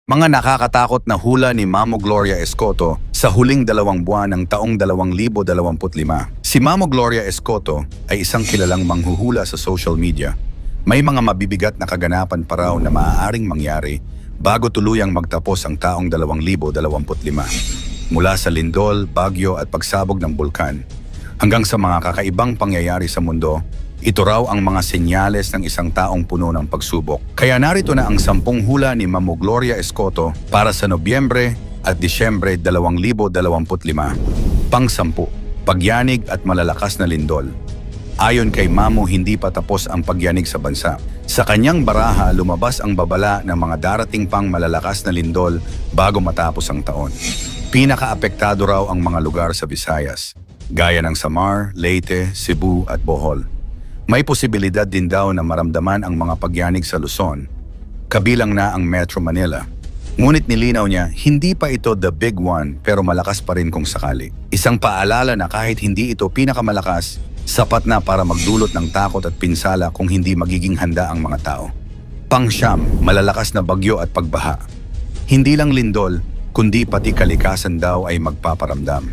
Mga nakakatakot na hula ni Mamo Gloria Escoto sa huling 2 buwan ng taong 2025. Si Mamo Gloria Escoto ay isang kilalang manghuhula sa social media. May mga mabibigat na kaganapan pa raw na maaaring mangyari bago tuluyang magtapos ang taong 2025. Mula sa lindol, bagyo at pagsabog ng bulkan, hanggang sa mga kakaibang pangyayari sa mundo, ito raw ang mga senyales ng isang taong puno ng pagsubok. Kaya narito na ang 10 hula ni Mamo Gloria Escoto para sa Nobyembre at Disyembre 2025. Pang-10, pagyanig at malalakas na lindol. Ayon kay Mamo, hindi pa tapos ang pagyanig sa bansa. Sa kanyang baraha, lumabas ang babala ng mga darating pang malalakas na lindol bago matapos ang taon. Pinakaapektado raw ang mga lugar sa Visayas, gaya ng Samar, Leyte, Cebu at Bohol. May posibilidad din daw na maramdaman ang mga pagyanig sa Luzon, kabilang na ang Metro Manila. Ngunit nilinaw niya, hindi pa ito the big one pero malakas pa rin kung sakali. Isang paalala na kahit hindi ito pinakamalakas, sapat na para magdulot ng takot at pinsala kung hindi magiging handa ang mga tao. Pang-9, malalakas na bagyo at pagbaha. Hindi lang lindol, kundi pati kalikasan daw ay magpaparamdam.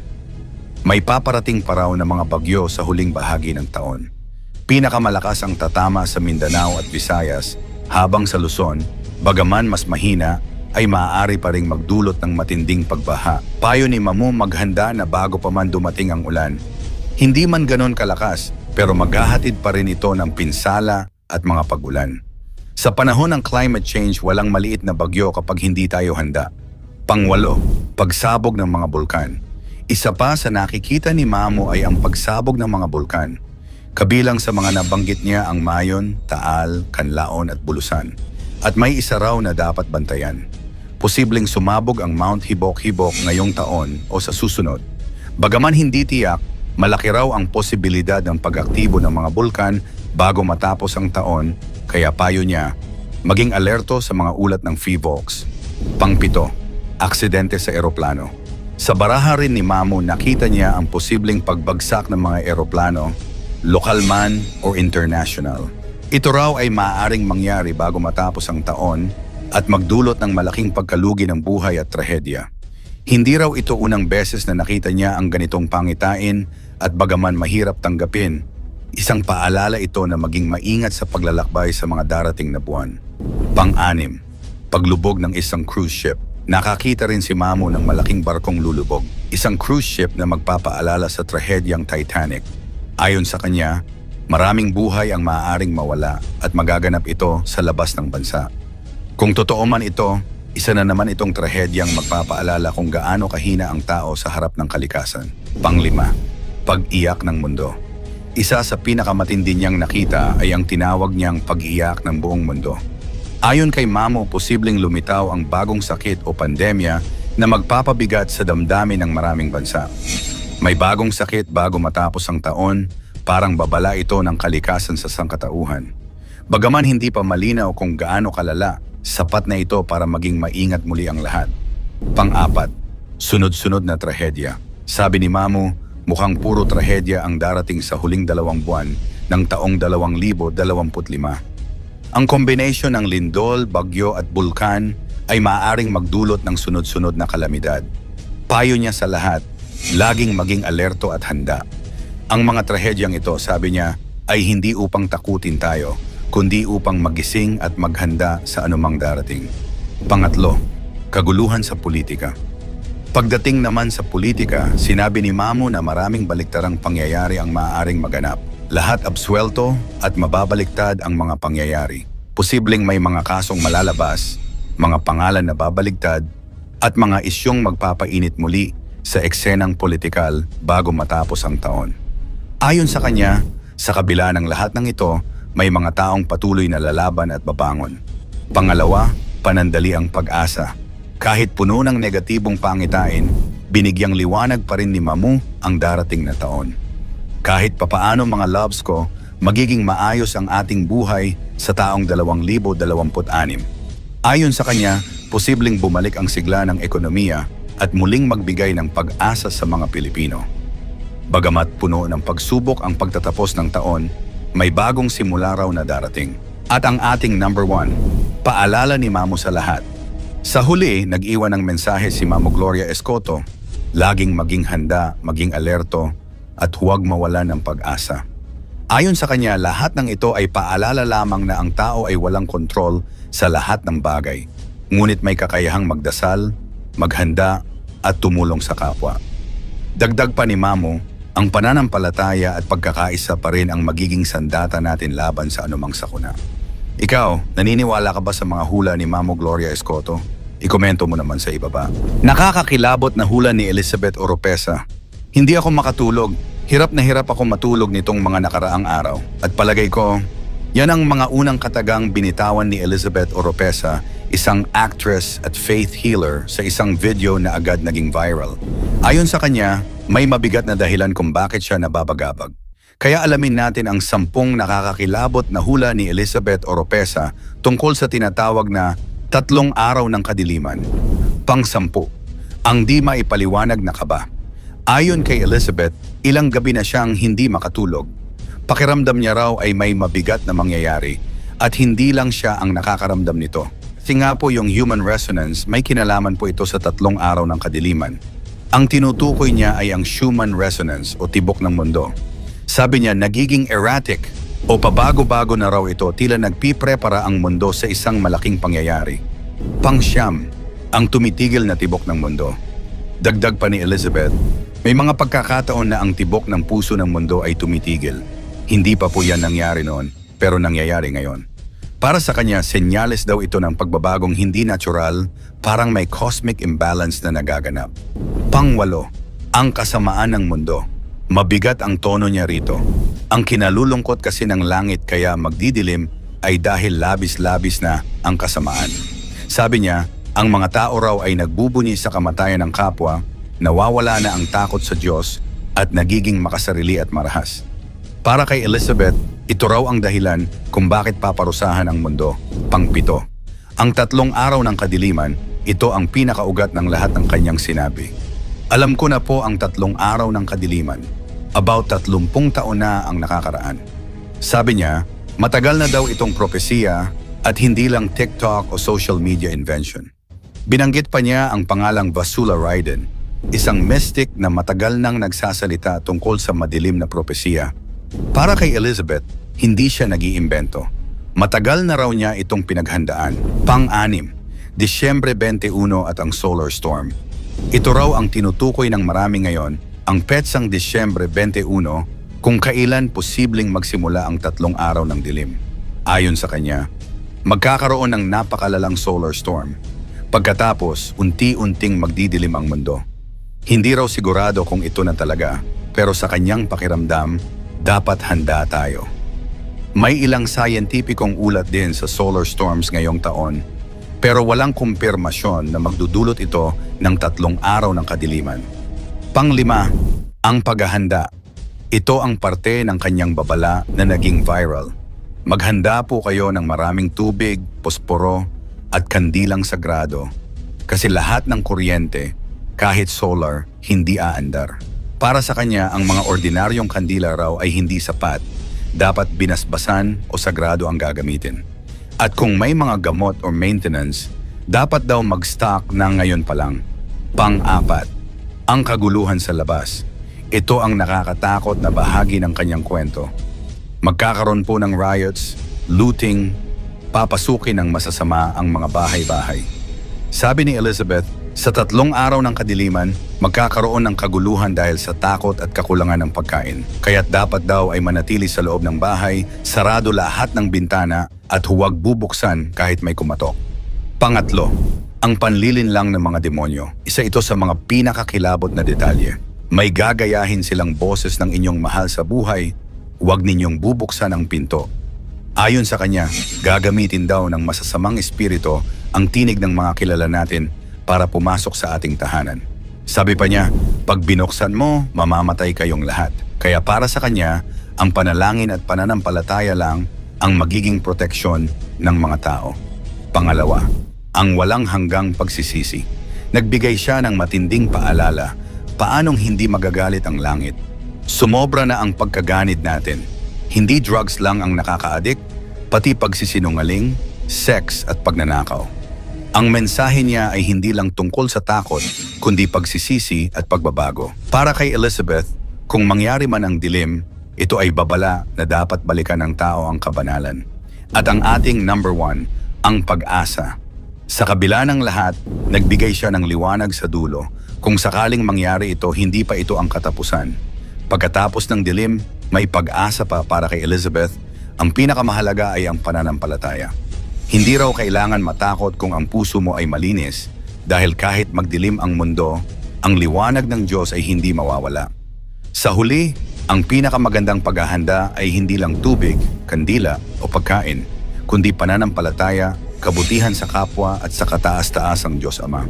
May paparating pa raw na mga bagyo sa huling bahagi ng taon. Pinakamalakas ang tatama sa Mindanao at Visayas, habang sa Luzon, bagaman mas mahina, ay maaari pa ring magdulot ng matinding pagbaha. Payo ni Mamo, maghanda na bago pa man dumating ang ulan. Hindi man ganon kalakas, pero maghahatid pa rin ito ng pinsala at mga pag-ulan. Sa panahon ng climate change, walang maliit na bagyo kapag hindi tayo handa. Pang-8, pagsabog ng mga bulkan. Isa pa sa nakikita ni Mamo ay ang pagsabog ng mga bulkan. Kabilang sa mga nabanggit niya ang Mayon, Taal, Canlaon at Bulusan. At may isa raw na dapat bantayan. Posibleng sumabog ang Mount Hibok-Hibok ngayong taon o sa susunod. Bagaman hindi tiyak, malaki raw ang posibilidad ng pag-aktibo ng mga bulkan bago matapos ang taon, kaya payo niya, maging alerto sa mga ulat ng PHIVOLCS. Pang-7, aksidente sa eroplano. Sa baraha rin ni Mamo, nakita niya ang posibleng pagbagsak ng mga eroplano, lokal man o international. Ito raw ay maaaring mangyari bago matapos ang taon at magdulot ng malaking pagkalugi ng buhay at trahedya. Hindi raw ito unang beses na nakita niya ang ganitong pangitain at bagaman mahirap tanggapin, isang paalala ito na maging maingat sa paglalakbay sa mga darating na buwan. Pang-6, paglubog ng isang cruise ship. Nakakita rin si Mamo ng malaking barkong lulubog, isang cruise ship na magpapaalala sa trahedyang Titanic. Ayon sa kanya, maraming buhay ang maaaring mawala at magaganap ito sa labas ng bansa. Kung totoo man ito, isa na naman itong trahedyang magpapaalala kung gaano kahina ang tao sa harap ng kalikasan. Pang-5, pag-iyak ng mundo. Isa sa pinakamatindi niyang nakita ay ang tinawag niyang pag-iyak ng buong mundo. Ayon kay Mamo, posibleng lumitaw ang bagong sakit o pandemya na magpapabigat sa damdamin ng maraming bansa. May bagong sakit bago matapos ang taon, parang babala ito ng kalikasan sa sangkatauhan. Bagaman hindi pa malinaw kung gaano kalala, sapat na ito para maging maingat muli ang lahat. Pang-4, sunod-sunod na trahedya. Sabi ni Mamo, mukhang puro trahedya ang darating sa huling 2 buwan ng taong 2025. Ang kombinasyon ng lindol, bagyo at bulkan ay maaaring magdulot ng sunod-sunod na kalamidad. Payo niya sa lahat, laging maging alerto at handa. Ang mga trahedyang ito, sabi niya, ay hindi upang takutin tayo, kundi upang magising at maghanda sa anumang darating. Pang-8, kaguluhan sa politika. Pagdating naman sa politika, sinabi ni Mamo na maraming baliktarang pangyayari ang maaaring maganap. Lahat absuelto at mababaliktad ang mga pangyayari. Posibleng may mga kasong malalabas, mga pangalan na babaligtad, at mga isyong magpapainit muli sa eksenang politikal bago matapos ang taon. Ayon sa kanya, sa kabila ng lahat ng ito, may mga taong patuloy na lalaban at babangon. Pangalawa, panandali ang pag-asa. Kahit puno ng negatibong pangitain, binigyang liwanag pa rin ni Mamo ang darating na taon. Kahit papaano mga loves ko, magiging maayos ang ating buhay sa taong 2026. Ayon sa kanya, posibleng bumalik ang sigla ng ekonomiya at muling magbigay ng pag-asa sa mga Pilipino. Bagamat puno ng pagsubok ang pagtatapos ng taon, may bagong simula raw na darating. At ang ating number 1, paalala ni Mamo sa lahat. Sa huli, nag-iwan ng mensahe si Mamo Gloria Escoto, laging maging handa, maging alerto, at huwag mawalan ng pag-asa. Ayon sa kanya, lahat ng ito ay paalala lamang na ang tao ay walang kontrol sa lahat ng bagay, ngunit may kakayahang magdasal, maghanda, at tumulong sa kapwa. Dagdag pa ni Mamo, ang pananampalataya at pagkakaisa pa rin ang magiging sandata natin laban sa anumang sakuna. Ikaw, naniniwala ka ba sa mga hula ni Mamo Gloria Escoto? Ikomento mo naman sa ibaba. Nakakakilabot na hula ni Elizabeth Oropesa. Hindi ako makatulog. Hirap na hirap ako matulog nitong mga nakaraang araw. At palagay ko, yan ang mga unang katagang binitawan ni Elizabeth Oropesa, isang actress at faith healer, sa isang video na agad naging viral. Ayon sa kanya, may mabigat na dahilan kung bakit siya nababagabag. Kaya alamin natin ang 10 nakakakilabot na hula ni Elizabeth Oropesa tungkol sa tinatawag na 3 araw ng kadiliman. Pang-10, ang di maipaliwanag na kaba. Ayon kay Elizabeth, ilang gabi na siyang hindi makatulog. Pakiramdam niya raw ay may mabigat na mangyayari at hindi lang siya ang nakakaramdam nito. Kasi nga po yung human resonance, may kinalaman po ito sa 3 araw ng kadiliman. Ang tinutukoy niya ay ang Schumann resonance o tibok ng mundo. Sabi niya, nagiging erratic o pabago-bago na raw ito, tila nagpiprepara ang mundo sa isang malaking pangyayari. Pang-siyam, ang tumitigil na tibok ng mundo. Dagdag pa ni Elizabeth, may mga pagkakataon na ang tibok ng puso ng mundo ay tumitigil. Hindi pa po yan nangyari noon, pero nangyayari ngayon. Para sa kanya, senyales daw ito ng pagbabagong hindi natural, parang may cosmic imbalance na nagaganap. Pang-8, ang kasamaan ng mundo. Mabigat ang tono niya rito. Ang kinalulungkot kasi ng langit kaya magdidilim ay dahil labis-labis na ang kasamaan. Sabi niya, ang mga tao raw ay nagbubunyi sa kamatayan ng kapwa, nawawala na ang takot sa Diyos at nagiging makasarili at marahas. Para kay Elizabeth, ito raw ang dahilan kung bakit paparusahan ang mundo. Pang-7, ang 3 araw ng kadiliman, ito ang pinakaugat ng lahat ng kanyang sinabi. Alam ko na po ang 3 araw ng kadiliman. About 30 taon na ang nakakaraan. Sabi niya, matagal na daw itong propesiya at hindi lang TikTok o social media invention. Binanggit pa niya ang pangalang Vasula Ryden, isang mystic na matagal nang nagsasalita tungkol sa madilim na propesiya. Para kay Elizabeth, hindi siya nag-iimbento. Matagal na raw niya itong pinaghandaan. Pang-6, Disyembre 21 at ang solar storm. Ito raw ang tinutukoy ng marami ngayon, ang petsang Disyembre 21, kung kailan posibleng magsimula ang 3 araw ng dilim. Ayon sa kanya, magkakaroon ng napakalalang solar storm. Pagkatapos, unti-unting magdidilim ang mundo. Hindi raw sigurado kung ito na talaga, pero sa kanyang pakiramdam, dapat handa tayo. May ilang scientificong ulat din sa solar storms ngayong taon, pero walang kumpirmasyon na magdudulot ito ng 3 araw ng kadiliman. Pang-5, ang paghahanda. Ito ang parte ng kanyang babala na naging viral. Maghanda po kayo ng maraming tubig, posporo, at kandilang sagrado. Kasi lahat ng kuryente, kahit solar, hindi aandar. Para sa kanya, ang mga ordinaryong kandila raw ay hindi sapat. Dapat binasbasan o sagrado ang gagamitin. At kung may mga gamot o maintenance, dapat daw mag-stock na ngayon pa lang. Pang-4, ang kaguluhan sa labas. Ito ang nakakatakot na bahagi ng kanyang kwento. Magkakaroon po ng riots, looting, papasukin ng masasama ang mga bahay-bahay. Sabi ni Elizabeth, sa 3 araw ng kadiliman, magkakaroon ng kaguluhan dahil sa takot at kakulangan ng pagkain. Kaya't dapat daw ay manatili sa loob ng bahay, sarado lahat ng bintana at huwag bubuksan kahit may kumatok. Pang-8, ang panlilinlang ng mga demonyo. Isa ito sa mga pinakakilabot na detalye. May gagayahin silang boses ng inyong mahal sa buhay, huwag ninyong bubuksan ang pinto. Ayon sa kanya, gagamitin daw ng masasamang espiritu ang tinig ng mga kilala natin para pumasok sa ating tahanan. Sabi pa niya, pag binuksan mo, mamamatay kayong lahat. Kaya para sa kanya, ang panalangin at pananampalataya lang ang magiging proteksyon ng mga tao. Pangalawa, ang walang hanggang pagsisisi. Nagbigay siya ng matinding paalala, paanong hindi magagalit ang langit. Sumobra na ang pagkaganid natin. Hindi drugs lang ang nakaka-addict, pati pagsisinungaling, sex at pagnanakaw. Ang mensahe niya ay hindi lang tungkol sa takot, kundi pagsisisi at pagbabago. Para kay Elizabeth, kung mangyari man ang dilim, ito ay babala na dapat balikan ng tao ang kabanalan. At ang ating number 1, ang pag-asa. Sa kabila ng lahat, nagbigay siya ng liwanag sa dulo. Kung sakaling mangyari ito, hindi pa ito ang katapusan. Pagkatapos ng dilim, may pag-asa pa para kay Elizabeth. Ang pinakamahalaga ay ang pananampalataya. Hindi raw kailangan matakot kung ang puso mo ay malinis, dahil kahit magdilim ang mundo, ang liwanag ng Diyos ay hindi mawawala. Sa huli, ang pinakamagandang paghahanda ay hindi lang tubig, kandila o pagkain, kundi pananampalataya, kabutihan sa kapwa at sa kataas-taasang Diyos Ama.